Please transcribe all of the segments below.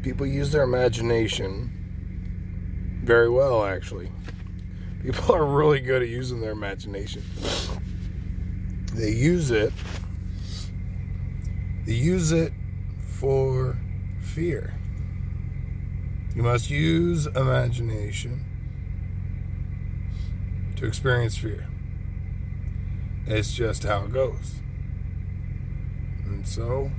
People use their imagination very well, actually. People are really good at using their imagination. They use it for fear. You must use imagination to experience fear. It's just how it goes. And so,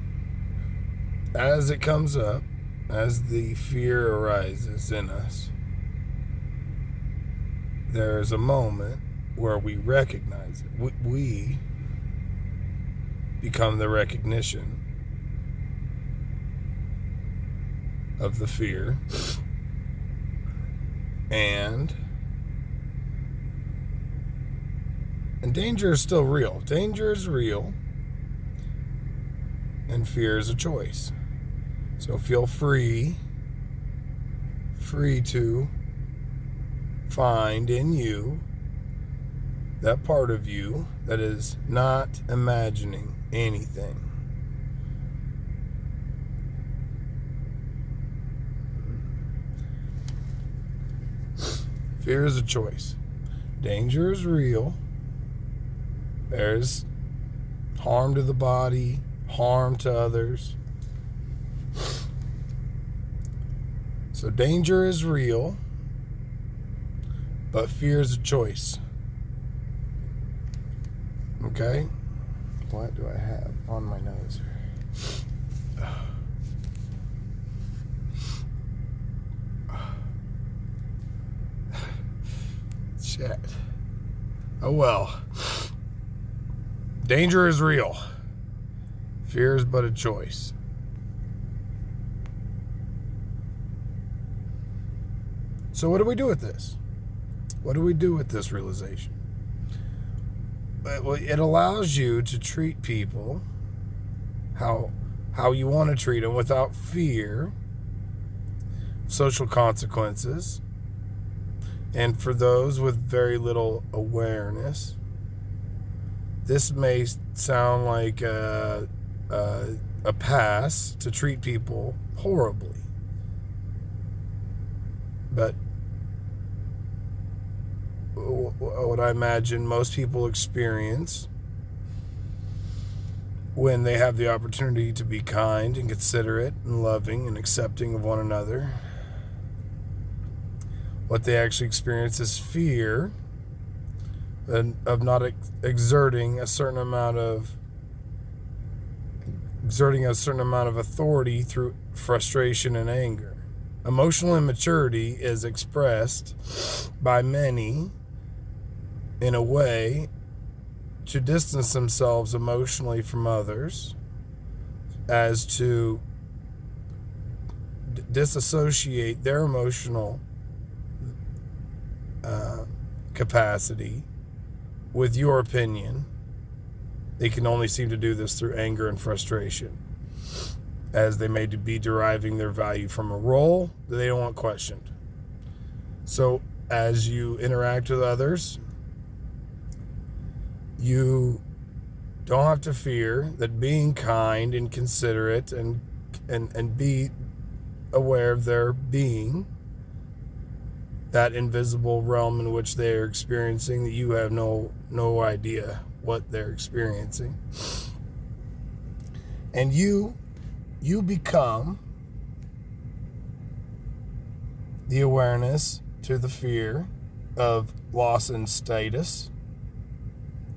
as it comes up, as the fear arises in us, there's a moment where we recognize it. We become the recognition of the fear, and danger is still real. Danger is real, and fear is a choice. So feel free to find in you that part of you that is not imagining anything. Fear is a choice. Danger is real. There's harm to the body, harm to others. So danger is real, but fear is a choice. Okay? What do I have on my nose here? Shit. Oh well. Danger is real. Fear is but a choice. So what do we do with this? What do we do with this realization? It allows you to treat people how you want to treat them without fear of social consequences. And for those with very little awareness, this may sound like a pass to treat people horribly. But what I imagine most people experience when they have the opportunity to be kind and considerate and loving and accepting of one another, what they actually experience is fear of not exerting a certain amount of authority through frustration and anger. Emotional immaturity is expressed by many in a way to distance themselves emotionally from others, as to disassociate their emotional capacity with your opinion. They can only seem to do this through anger and frustration, as they may be deriving their value from a role that they don't want questioned. So as you interact with others, you don't have to fear that being kind and considerate and be aware of their being, that invisible realm in which they are experiencing, that you have no idea what they're experiencing. And you become the awareness to the fear of loss in status.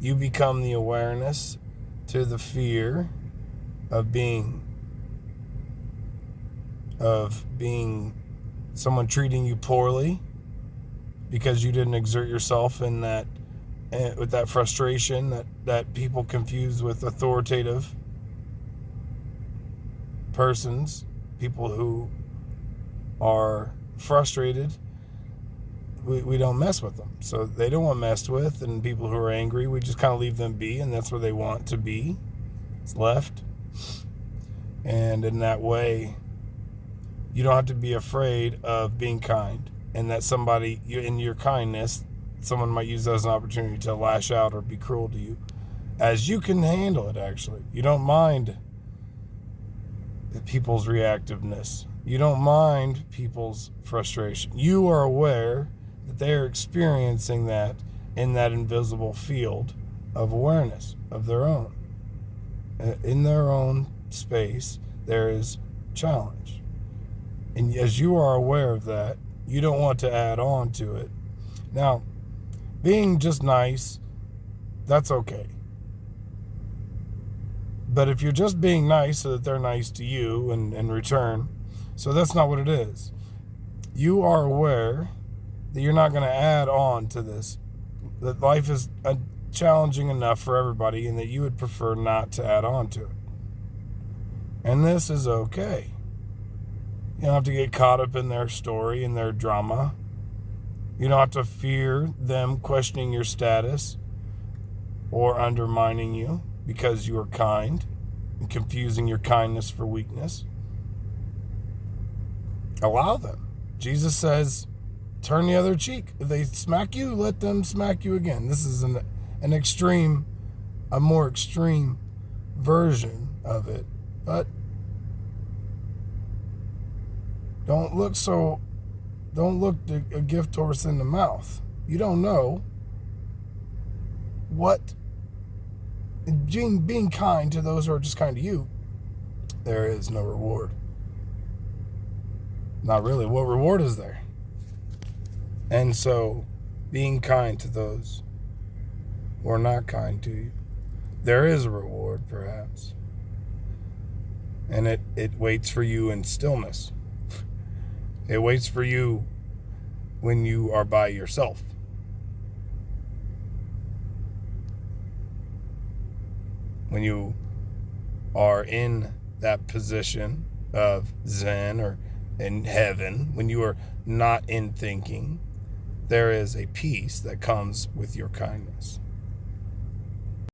You become the awareness to the fear of being someone treating you poorly because you didn't exert yourself in that, with that frustration that people confuse with authoritative persons. People who are frustrated, we don't mess with them. So they don't want messed with, and people who are angry, we just kind of leave them be, and that's where they want to be. It's left. And in that way, you don't have to be afraid of being kind, and that somebody, in your kindness, someone might use that as an opportunity to lash out or be cruel to you, as you can handle it. Actually, you don't mind people's reactiveness. You don't mind people's frustration. You are aware that they are experiencing that in that invisible field of awareness of their own. In their own space, there is challenge. And as you are aware of that, you don't want to add on to it. Now, being just nice, that's okay. But if you're just being nice so that they're nice to you in return, so that's not what it is. You are aware that you're not going to add on to this, that life is challenging enough for everybody and that you would prefer not to add on to it. And this is okay. You don't have to get caught up in their story and their drama. You don't have to fear them questioning your status or undermining you because you are kind and confusing your kindness for weakness. Allow them. Jesus says, turn the other cheek. If they smack you, let them smack you again. This is a more extreme version of it. But don't look a gift horse in the mouth. You don't know what being kind to those who are just kind to you, there is no reward. Not really. What reward is there? And so, being kind to those who are not kind to you, there is a reward, perhaps. And it waits for you in stillness. It waits for you when you are by yourself. When you are in that position of Zen or in heaven, when you are not in thinking, there is a peace that comes with your kindness.